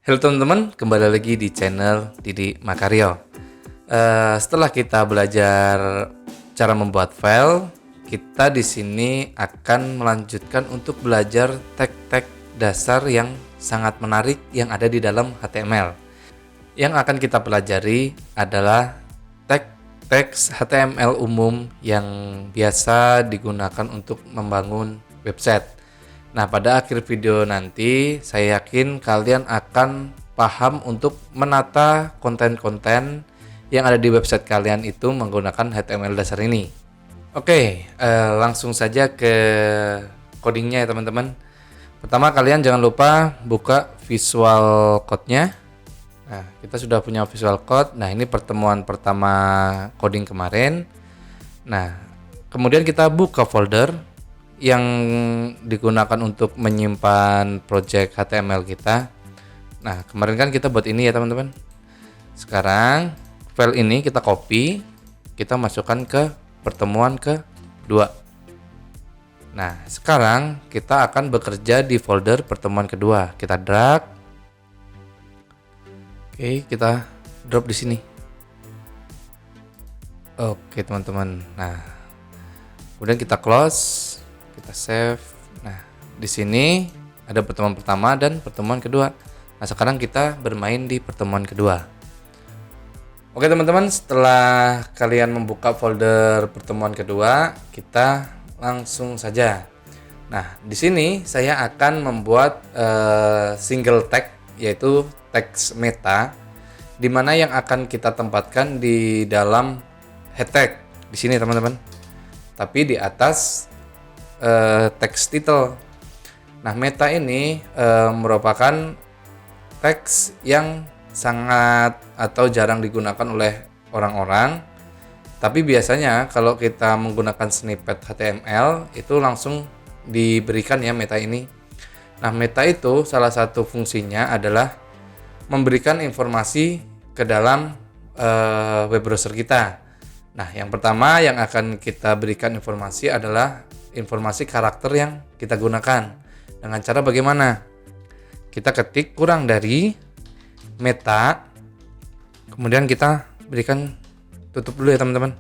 Halo teman-teman, kembali lagi di channel Didi Makario. Setelah kita belajar cara membuat file, kita di sini akan melanjutkan untuk belajar tag-tag dasar yang sangat menarik yang ada di dalam HTML. Yang akan kita pelajari adalah tag teks HTML umum yang biasa digunakan untuk membangun website. Nah, pada akhir video nanti saya yakin kalian akan paham untuk menata konten-konten yang ada di website kalian itu menggunakan HTML dasar ini. Oke, langsung saja ke codingnya ya teman-teman. Pertama, kalian jangan lupa buka Visual Code-nya. Nah, kita sudah punya Visual Code. Nah, ini pertemuan pertama coding kemarin. Nah, kemudian kita buka folder yang digunakan untuk menyimpan project HTML kita. Nah, kemarin kan kita buat ini ya teman-teman. Sekarang file ini kita copy, kita masukkan ke pertemuan kedua. Nah, sekarang kita akan bekerja di folder pertemuan kedua. Kita drag. Oke, kita drop di sini. Oke teman-teman. Nah, kemudian kita close. Kita save. Nah, di sini ada pertemuan pertama dan pertemuan kedua. Nah, sekarang kita bermain di pertemuan kedua. Oke teman-teman, setelah kalian membuka folder pertemuan kedua, kita langsung saja. Nah, di sini saya akan membuat single tag, yaitu teks meta, di mana yang akan kita tempatkan di dalam head tag di sini teman-teman. Tapi di atas teks title. Nah, meta ini merupakan teks yang sangat atau jarang digunakan oleh orang-orang. Tapi biasanya kalau kita menggunakan snippet HTML itu langsung diberikan ya meta ini. Nah, meta itu salah satu fungsinya adalah memberikan informasi ke dalam web browser kita. Nah, yang pertama yang akan kita berikan informasi adalah informasi karakter yang kita gunakan. Dengan cara bagaimana? Kita ketik kurang dari meta, kemudian kita berikan tutup dulu ya teman-teman.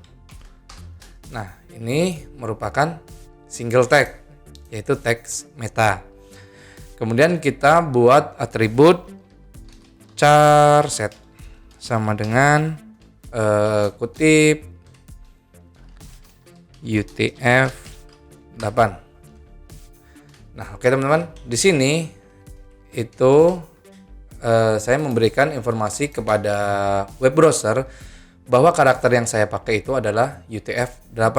Nah, ini merupakan single tag, yaitu teks meta. Kemudian kita buat atribut char set sama dengan kutip UTF-8. Nah, oke teman-teman, di sini itu saya memberikan informasi kepada web browser bahwa karakter yang saya pakai itu adalah UTF-8.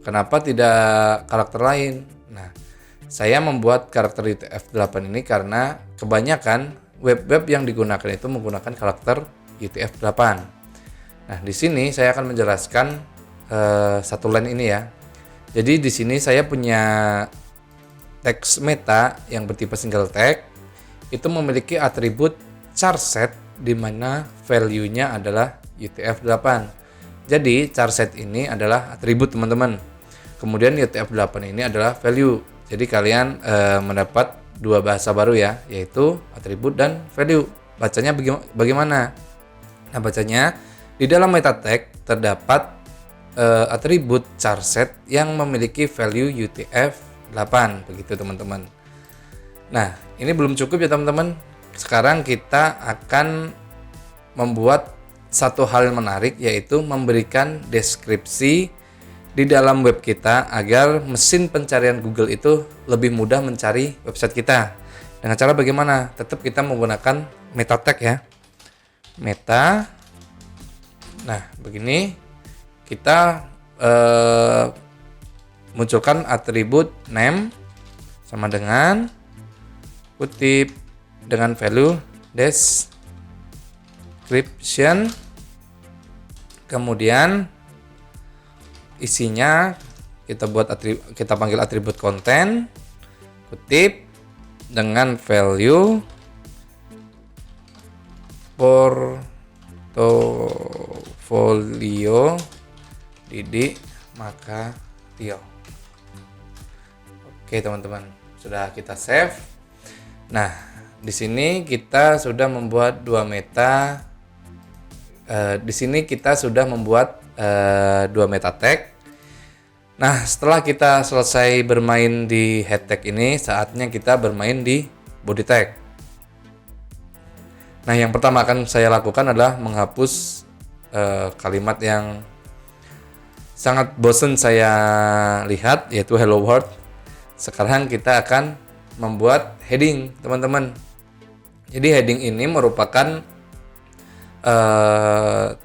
Kenapa tidak karakter lain? Nah, saya membuat karakter UTF-8 ini karena kebanyakan web-web yang digunakan itu menggunakan karakter UTF-8. Nah, di sini saya akan menjelaskan satu line ini ya. Jadi di sini saya punya teks meta yang bertipe single tag itu memiliki atribut char set di mana value-nya adalah UTF-8. Jadi char set ini adalah atribut teman-teman. Kemudian UTF-8 ini adalah value. Jadi kalian mendapat dua bahasa baru ya, yaitu atribut dan value. Bacanya bagaimana? Nah, bacanya di dalam meta tag terdapat atribut char set yang memiliki value UTF-8, begitu teman-teman. Nah, ini belum cukup ya teman-teman. Sekarang kita akan membuat satu hal yang menarik, yaitu memberikan deskripsi di dalam web kita agar mesin pencarian Google itu lebih mudah mencari website kita. Dengan cara bagaimana? Tetap kita menggunakan meta tag ya. Meta. Nah, begini. Kita munculkan atribut name sama dengan kutip dengan value description, kemudian isinya kita panggil atribut konten, kutip dengan value portofolio Didi Makario. Oke teman-teman, sudah kita save. Nah, di sini kita sudah membuat 2 meta. Di sini kita sudah membuat 2 meta tag. Nah, setelah kita selesai bermain di head tag ini, saatnya kita bermain di body tag. Nah, yang pertama akan saya lakukan adalah menghapus kalimat yang sangat bosen saya lihat, yaitu hello world. Sekarang kita akan membuat heading, teman-teman. Jadi heading ini merupakan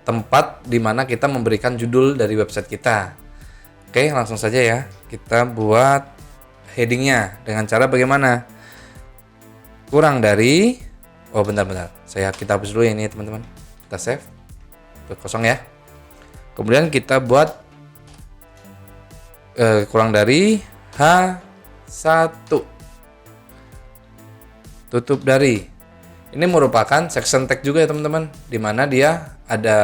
tempat di mana kita memberikan judul dari website kita. Oke, langsung saja ya. Kita buat headingnya dengan cara bagaimana? Kurang dari, bentar. Kita hapus dulu ya ini teman-teman. Kita save. Itu kosong ya. Kemudian kita buat kurang dari H1. Tutup dari. Ini merupakan section tag juga ya teman-teman, di mana dia ada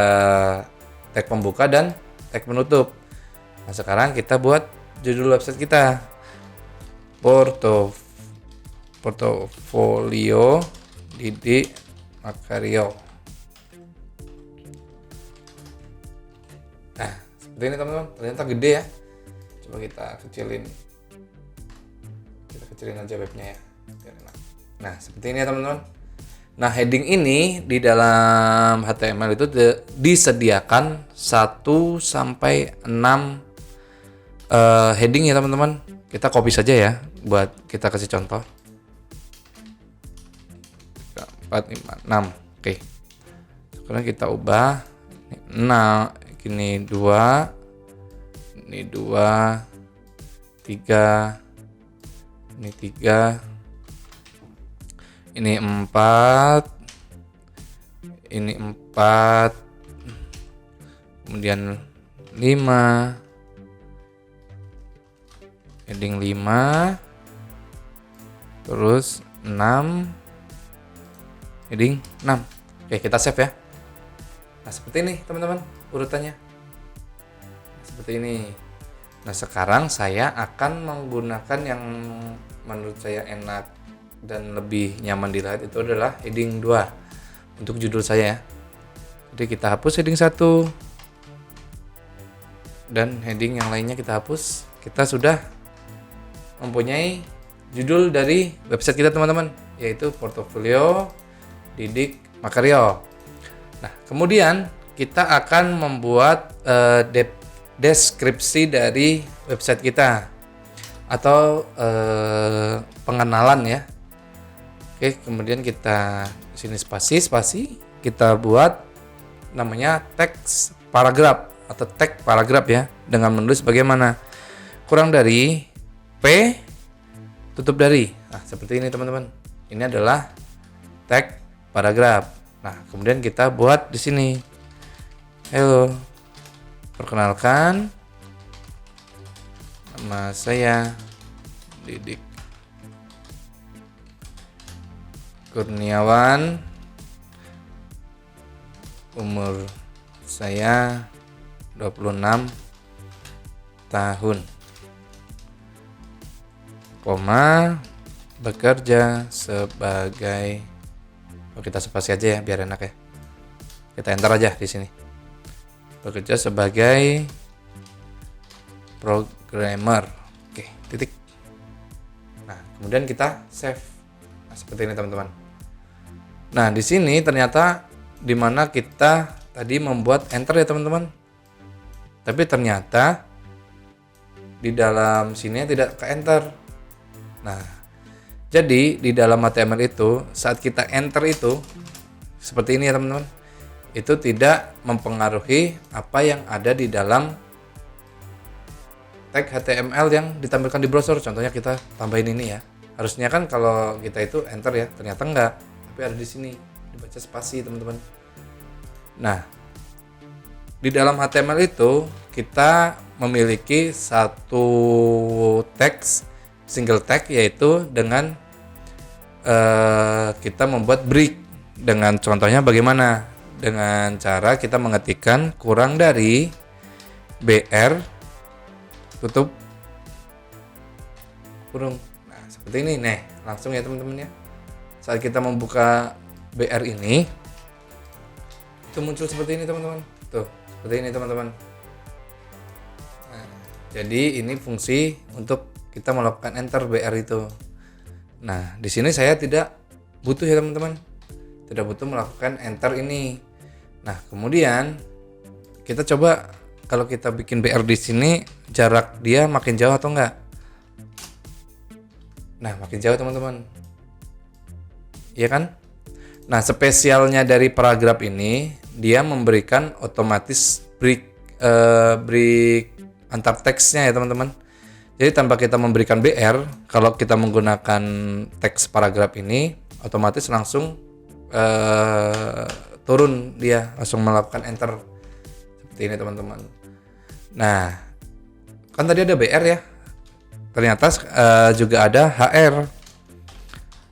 tag pembuka dan tag penutup. Nah, sekarang kita buat judul website kita. Portofolio Didik Makario. Nah, seperti ini teman-teman. Ternyata gede ya. Coba kita kecilin. Kita kecilin aja webnya ya. Nah, seperti ini ya teman-teman. Nah, heading ini di dalam HTML itu disediakan 1 sampai 6 heading ya teman-teman. Kita copy saja ya buat kita kasih contoh. 4, 5, 6. Oke. Sekarang kita ubah. Nah, ini 2. Ini 2. 3. Ini 3. Ini 4. Ini 4. Kemudian 5. Heading 5. Terus 6. Heading 6. Oke, kita save ya. Nah, seperti ini teman-teman urutannya. Seperti ini. Nah, sekarang saya akan menggunakan yang menurut saya enak dan lebih nyaman dilihat, itu adalah heading 2 untuk judul saya. Jadi kita hapus heading 1 dan heading yang lainnya kita hapus. Kita sudah mempunyai judul dari website kita teman-teman, yaitu Portofolio Didik Makario. Nah, kemudian kita akan membuat deskripsi dari website kita atau pengenalan ya. Oke, kemudian kita sini spasi, kita buat namanya teks paragraf atau tag paragraf ya, dengan menulis bagaimana? Kurang dari P, tutup dari. Nah, seperti ini teman-teman. Ini adalah tag paragraf. Nah, kemudian kita buat di sini. Halo. Perkenalkan, nama saya Didik Kurniawan, umur saya 26 tahun, bekerja sebagai, kita spasi aja ya biar enak ya, kita enter aja di sini, bekerja sebagai programmer. Oke, titik. Nah, kemudian kita save. Nah, seperti ini teman-teman. Nah, di sini ternyata di mana kita tadi membuat enter ya teman-teman. Tapi ternyata di dalam sini tidak ke enter. Nah, jadi di dalam HTML itu saat kita enter itu seperti ini ya teman-teman. Itu tidak mempengaruhi apa yang ada di dalam tag HTML yang ditampilkan di browser. Contohnya kita tambahin ini ya. Harusnya kan kalau kita itu enter ya, ternyata enggak. Tapi ada di sini, dibaca spasi teman-teman. Nah, di dalam HTML itu kita memiliki satu teks single tag, yaitu dengan kita membuat break. Dengan contohnya bagaimana? Dengan cara kita mengetikkan kurang dari BR tutup kurung. Nah, seperti ini. Nah, langsung ya teman-teman ya. saat kita membuka BR ini itu muncul seperti ini teman-teman. Tuh, seperti ini teman-teman. Nah, jadi ini fungsi untuk kita melakukan enter BR itu. Nah, di sini saya tidak butuh ya teman-teman. Tidak butuh melakukan enter ini. Nah, kemudian kita coba kalau kita bikin BR di sini jarak dia makin jauh atau enggak. Nah, makin jauh teman-teman. Iya kan? Nah, spesialnya dari paragraf ini dia memberikan otomatis break antar teksnya ya teman-teman. Jadi tanpa kita memberikan BR, kalau kita menggunakan teks paragraf ini otomatis langsung turun, dia langsung melakukan enter seperti ini teman-teman. Nah, kan tadi ada BR ya, ternyata juga ada HR.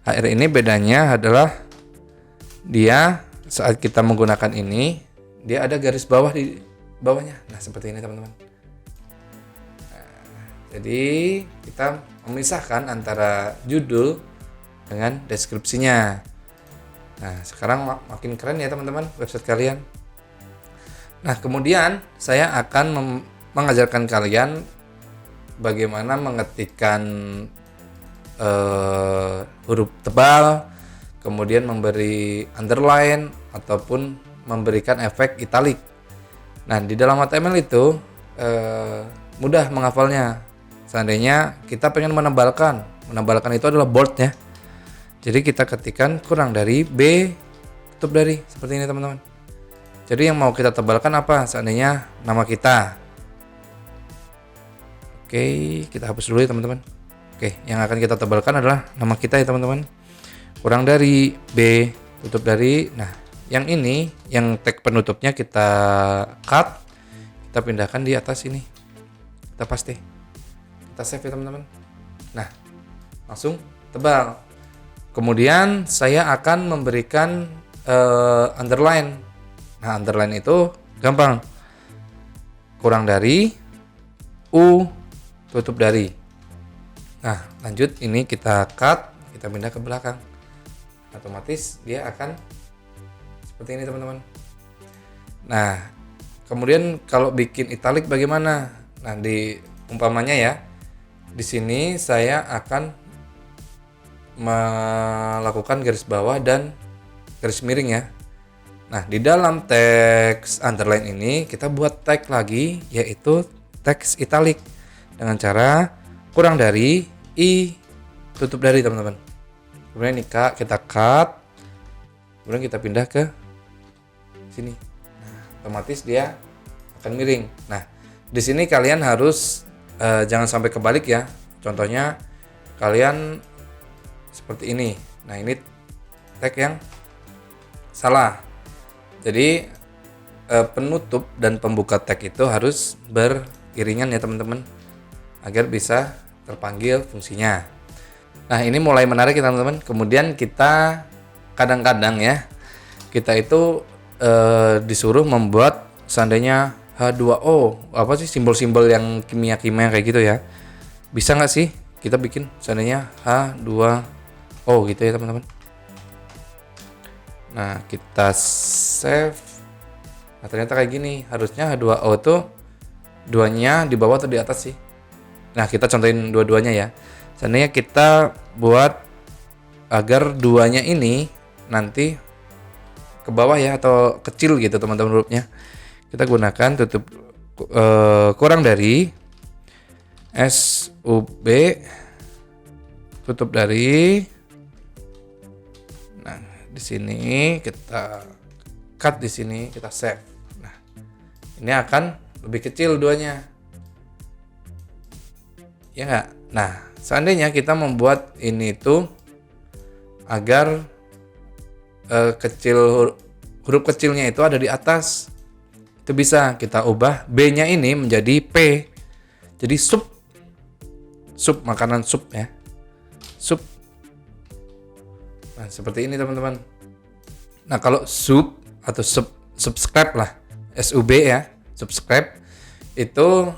HR ini bedanya adalah dia saat kita menggunakan ini dia ada garis bawah di bawahnya. Nah, seperti ini teman-teman. Nah, jadi kita memisahkan antara judul dengan deskripsinya. Nah, sekarang makin keren ya teman-teman website kalian. Nah, kemudian saya akan mengajarkan kalian bagaimana mengetikkan huruf tebal, kemudian memberi underline ataupun memberikan efek italik. Nah, di dalam HTML itu mudah menghafalnya. Seandainya kita pengen menebalkan itu adalah bold ya. Jadi kita ketikkan kurang dari B tutup dari, seperti ini teman-teman. Jadi yang mau kita tebalkan apa? Seandainya nama kita. Oke, kita hapus dulu ya teman-teman. Oke, yang akan kita tebalkan adalah nama kita ya teman-teman. Kurang dari B tutup dari. Nah, yang ini yang tag penutupnya kita cut, kita pindahkan di atas ini. Kita paste. Kita save ya teman-teman. Nah, langsung tebal. Kemudian saya akan memberikan underline. Nah, underline itu gampang. Kurang dari U tutup dari. Nah, lanjut ini kita cut, kita pindah ke belakang. Otomatis dia akan seperti ini teman-teman. Nah, kemudian kalau bikin italik bagaimana? Nah, di umpamanya ya, di sini saya akan melakukan garis bawah dan garis miring ya. Nah, di dalam teks underline ini kita buat tag lagi, yaitu teks italik dengan cara kurang dari I tutup dari teman-teman. Kemudian ini kita cut, kemudian kita pindah ke sini. Nah, otomatis dia akan miring. Nah, di sini kalian harus jangan sampai kebalik ya. Contohnya kalian seperti ini. Nah, ini tag yang salah. Jadi penutup dan pembuka tag itu harus beriringan ya teman-teman, agar bisa terpanggil fungsinya. Nah, ini mulai menarik ya teman-teman. Kemudian kita kadang-kadang ya, kita itu disuruh membuat seandainya H2O, apa sih simbol-simbol yang kimia-kimia kayak gitu ya. Bisa nggak sih kita bikin seandainya H2O gitu ya teman-teman. Nah, kita save. Nah, ternyata kayak gini. Harusnya H2O tuh duanya di bawah atau di atas sih. Nah, kita contohin dua-duanya ya. Seandainya kita buat agar duanya ini nanti ke bawah ya, atau kecil gitu teman-teman hurufnya. Kita gunakan tutup kurang dari SUB tutup dari. Nah, di sini kita cut, di sini kita save. Nah, ini akan lebih kecil duanya. Ya enggak? Nah, seandainya kita membuat ini tuh agar huruf kecilnya itu ada di atas, itu bisa kita ubah B-nya ini menjadi P. Jadi sup makanan sup ya. Sup. Nah, seperti ini teman-teman. Nah, kalau sub atau subscribe lah, SUB ya, subscribe itu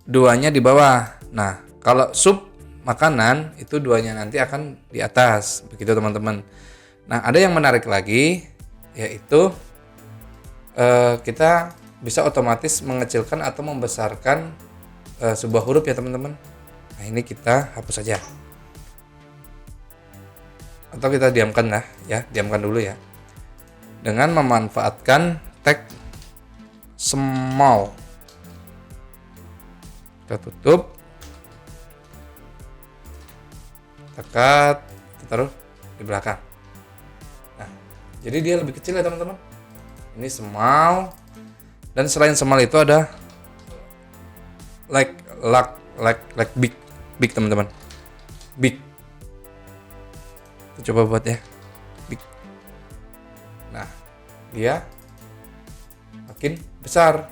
duanya di bawah. Nah, kalau sub makanan, itu duanya nanti akan di atas, begitu teman-teman. Nah, ada yang menarik lagi, yaitu kita bisa otomatis mengecilkan atau membesarkan sebuah huruf ya teman-teman. Nah, ini kita hapus saja. Atau kita diamkan lah ya, diamkan dulu ya. Dengan memanfaatkan tag small. Kita tutup. Tekat, kita taruh di belakang. Nah, jadi dia lebih kecil ya teman-teman. Ini small. Dan selain small itu ada like big teman-teman. Big. Kita coba buat ya. Big. Nah, dia makin besar.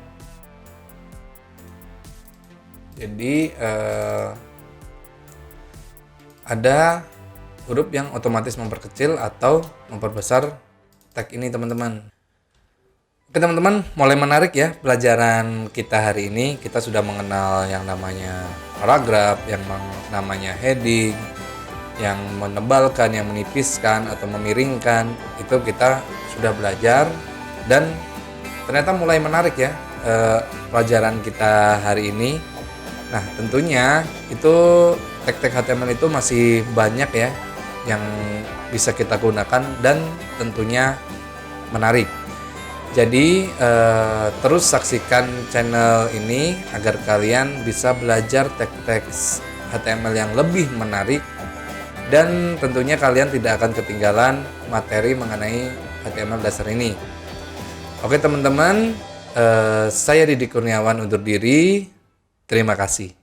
Jadi ada huruf yang otomatis memperkecil atau memperbesar tag ini teman-teman. Oke teman-teman, mulai menarik ya pelajaran kita hari ini. Kita sudah mengenal yang namanya paragraf, yang namanya heading, yang menebalkan, yang menipiskan atau memiringkan. Itu kita sudah belajar dan ternyata mulai menarik ya pelajaran kita hari ini. Nah, tentunya itu tag-tag HTML itu masih banyak ya yang bisa kita gunakan dan tentunya menarik. Jadi terus saksikan channel ini agar kalian bisa belajar tag-tag HTML yang lebih menarik dan tentunya kalian tidak akan ketinggalan materi mengenai HTML dasar ini. Oke teman-teman, saya Didi Kurniawan undur diri. Terima kasih.